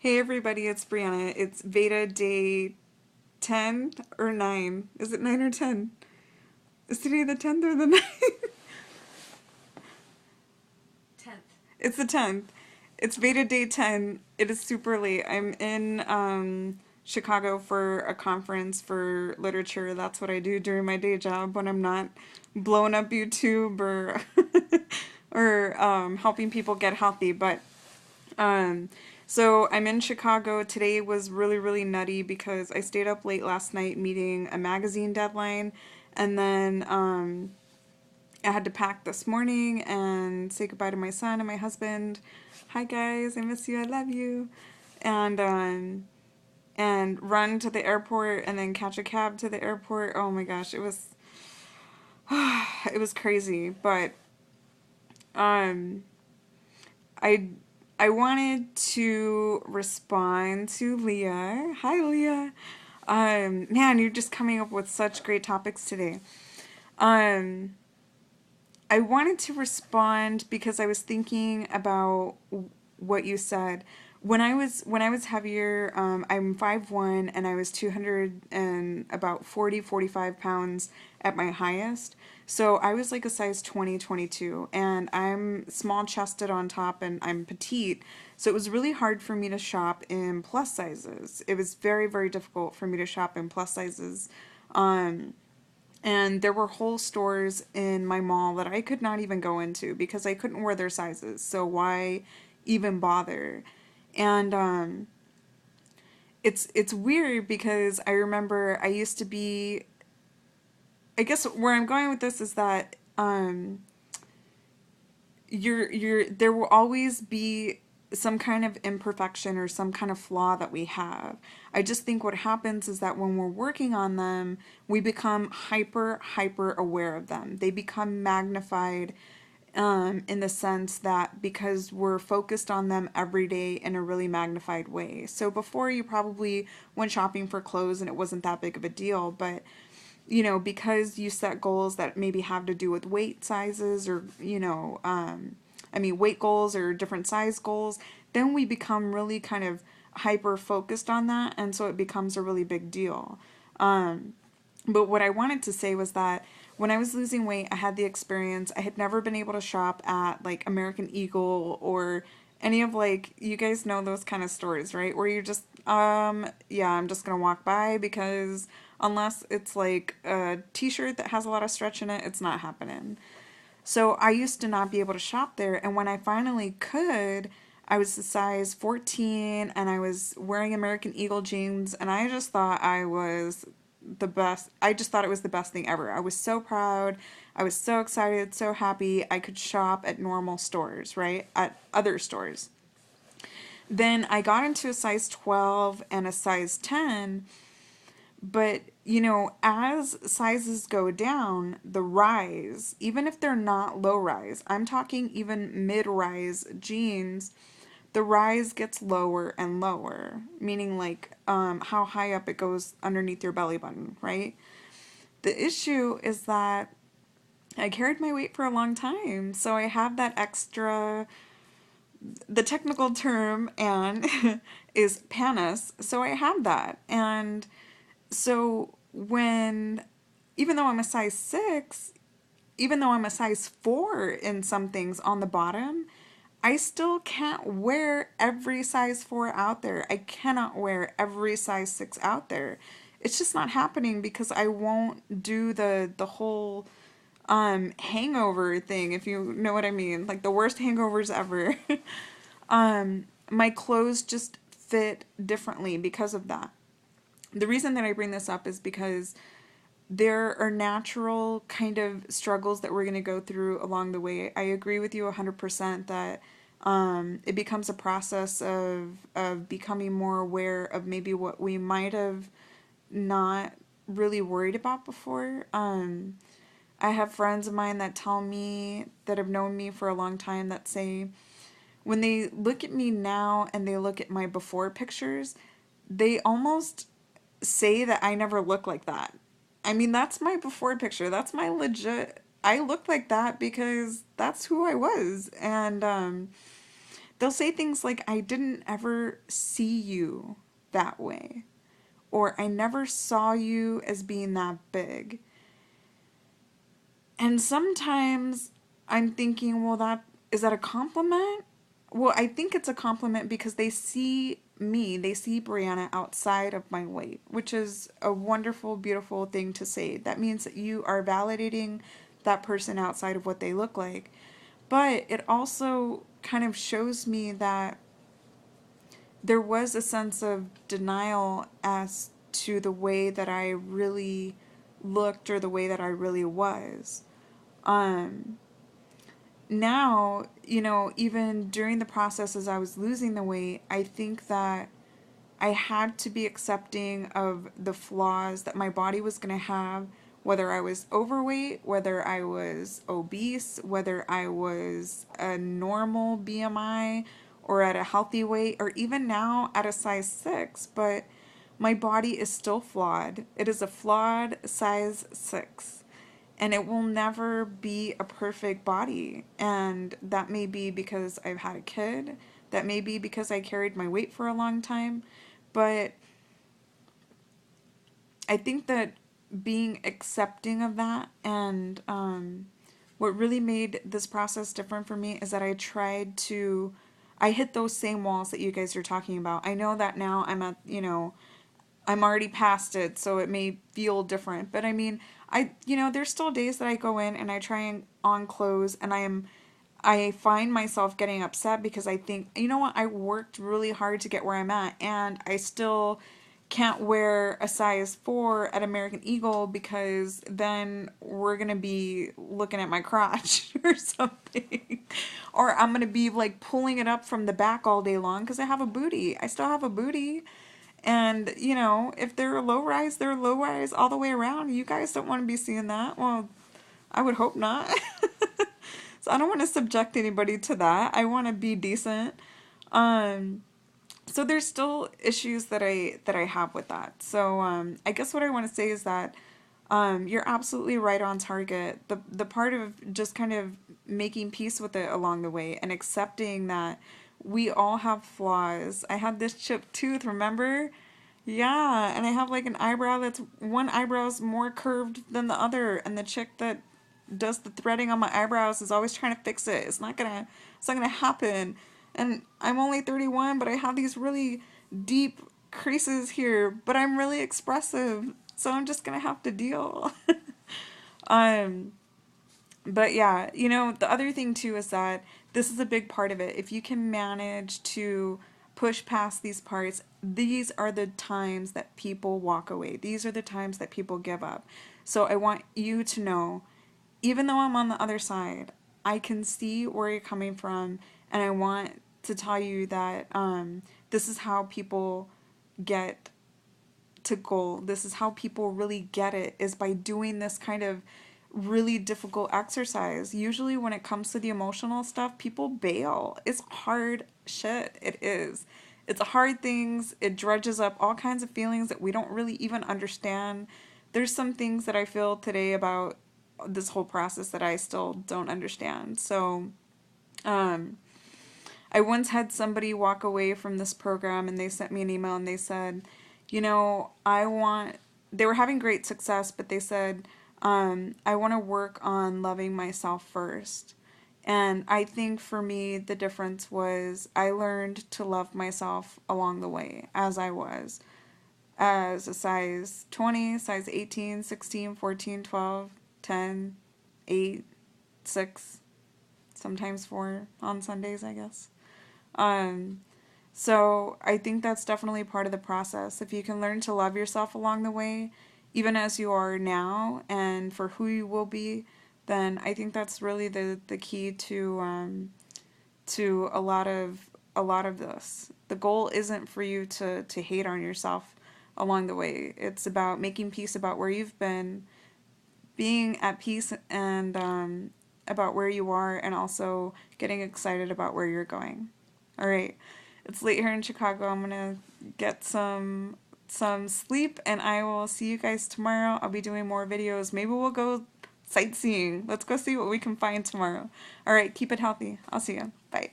Hey everybody, it's Brianna. It's VEDA day 10 or 9. Is it 9 or 10? Is today the 10th or the 9th? 10th. It's the 10th. It's VEDA day 10. It is super late. I'm in Chicago for a conference for literature. That's what I do during my day job when I'm not blowing up YouTube or or helping people get healthy. But Um, so I'm in Chicago. Today was really, really nutty because I stayed up late last night meeting a magazine deadline, and then I had to pack this morning and say goodbye to my son and my husband. Hi guys, I miss you. I love you. And run to the airport and then catch a cab to the airport. Oh my gosh, it was crazy, but um I I wanted to respond to Leah. Hi, Leah. Man, you're just coming up with such great topics today. Um, I wanted to respond because I was thinking about what you said. When I was heavier, I'm 5'1" and I was 200 and about 40, 45 pounds at my highest. So I was like a size 20, 22, and I'm small chested on top and I'm petite. So it was really hard for me to shop in plus sizes. It was very, very difficult for me to shop in plus sizes. Um, and there were whole stores in my mall that I could not even go into because I couldn't wear their sizes. So why even bother? And it's weird because I remember I used to be. I guess where I'm going with this is that there will always be some kind of imperfection or some kind of flaw that we have. I just think what happens is that when we're working on them, we become hyper aware of them. They become magnified in the sense that because we're focused on them every day in a really magnified way. So before you probably went shopping for clothes and it wasn't that big of a deal, but because you set goals that maybe have to do with weight sizes or, weight goals or different size goals, then we become really kind of hyper focused on that. And so it becomes a really big deal. But what I wanted to say was that when I was losing weight, I had the experience. I had never been able to shop at like American Eagle or any of like, you guys know those kind of stores, right? Where you're just, yeah, I'm just gonna walk by because unless it's like a t-shirt that has a lot of stretch in it, it's not happening. So I used to not be able to shop there, and when I finally could, I was a size 14 and I was wearing American Eagle jeans, and I just thought I was the best. I just thought it was the best thing ever. I was so proud. I was so excited, so happy. I could shop at normal stores, right? At other stores. Then I got into a size 12 and a size 10, but, as sizes go down, the rise, even if they're not low rise, I'm talking even mid rise jeans, the rise gets lower and lower, meaning like how high up it goes underneath your belly button, right? The issue is that I carried my weight for a long time, so I have that extra. The technical term and is panis, so I have that, and so when, even though I'm a size 6, even though I'm a size 4 in some things on the bottom, I still can't wear every size 4 out there. I cannot wear every size 6 out there. It's just not happening because I won't do the whole hangover thing, if you know what I mean. Like the worst hangovers ever. My clothes just fit differently because of that. The reason that I bring this up is because there are natural kind of struggles that we're going to go through along the way. I agree with you 100% that it becomes a process of becoming more aware of maybe what we might have not really worried about before. I have friends of mine that tell me, that have known me for a long time, that say when they look at me now and they look at my before pictures, they almost say that I never look like that. I mean, that's my before picture. That's my legit. I look like that because that's who I was. And they'll say things like, I didn't ever see you that way, or I never saw you as being that big. And sometimes I'm thinking, well, is that a compliment? Well, I think it's a compliment because they see me, they see Brianna outside of my weight, which is a wonderful, beautiful thing to say. That means that you are validating that person outside of what they look like. But it also kind of shows me that there was a sense of denial as to the way that I really looked or the way that I really was. Um, Now, even during the process as I was losing the weight, I think that I had to be accepting of the flaws that my body was going to have, whether I was overweight, whether I was obese, whether I was a normal BMI or at a healthy weight, or even now at a size 6. But my body is still flawed. It is a flawed size 6. And it will never be a perfect body. And that may be because I've had a kid. That may be because I carried my weight for a long time. But I think that being accepting of that, and what really made this process different for me is that I hit those same walls that you guys are talking about. I know that now I'm already past it, so it may feel different. But I mean, there's still days that I go in and I try and on clothes, and I find myself getting upset because I think, you know what, I worked really hard to get where I'm at, and I still can't wear a size 4 at American Eagle because then we're gonna be looking at my crotch or something. Or I'm gonna be like pulling it up from the back all day long because I have a booty. I still have a booty. And, if they're low rise, they're low rise all the way around. You guys don't want to be seeing that. Well, I would hope not. So I don't want to subject anybody to that. I want to be decent. Um, so there's still issues that I have with that. So I guess what I want to say is that you're absolutely right on target. The part of just kind of making peace with it along the way and accepting that we all have flaws. I had this chipped tooth, remember? Yeah, and I have like an eyebrow that's one eyebrow's more curved than the other, and the chick that does the threading on my eyebrows is always trying to fix it. It's not gonna happen. And I'm only 31, but I have these really deep creases here, but I'm really expressive, so I'm just gonna have to deal. um but yeah, the other thing too is that this is a big part of it. If you can manage to push past these parts, these are the times that people walk away. These are the times that people give up. So I want you to know, even though I'm on the other side, I can see where you're coming from, and I want to tell you that this is how people get to goal. This is how people really get it, is by doing this kind of really difficult exercise. Usually when it comes to the emotional stuff, people bail. It's hard shit. It is. It's hard things. It dredges up all kinds of feelings that we don't really even understand. There's some things that I feel today about this whole process that I still don't understand. So, um, I once had somebody walk away from this program and they sent me an email and they said, they were having great success, but they said, I want to work on loving myself first. And I think for me, the difference was I learned to love myself along the way as I was. As a size 20, size 18, 16, 14, 12, 10, 8, 6, sometimes 4 on Sundays, I guess. Um, so I think that's definitely part of the process. If you can learn to love yourself along the way, even as you are now and for who you will be, then I think that's really the key to a lot of this. The goal isn't for you to hate on yourself along the way. It's about making peace about where you've been, being at peace and about where you are, and also getting excited about where you're going. All right, it's late here in Chicago. I'm gonna get some sleep, and I will see you guys tomorrow. I'll be doing more videos. Maybe we'll go sightseeing. Let's go see what we can find tomorrow. All right, keep it healthy. I'll see you. Bye.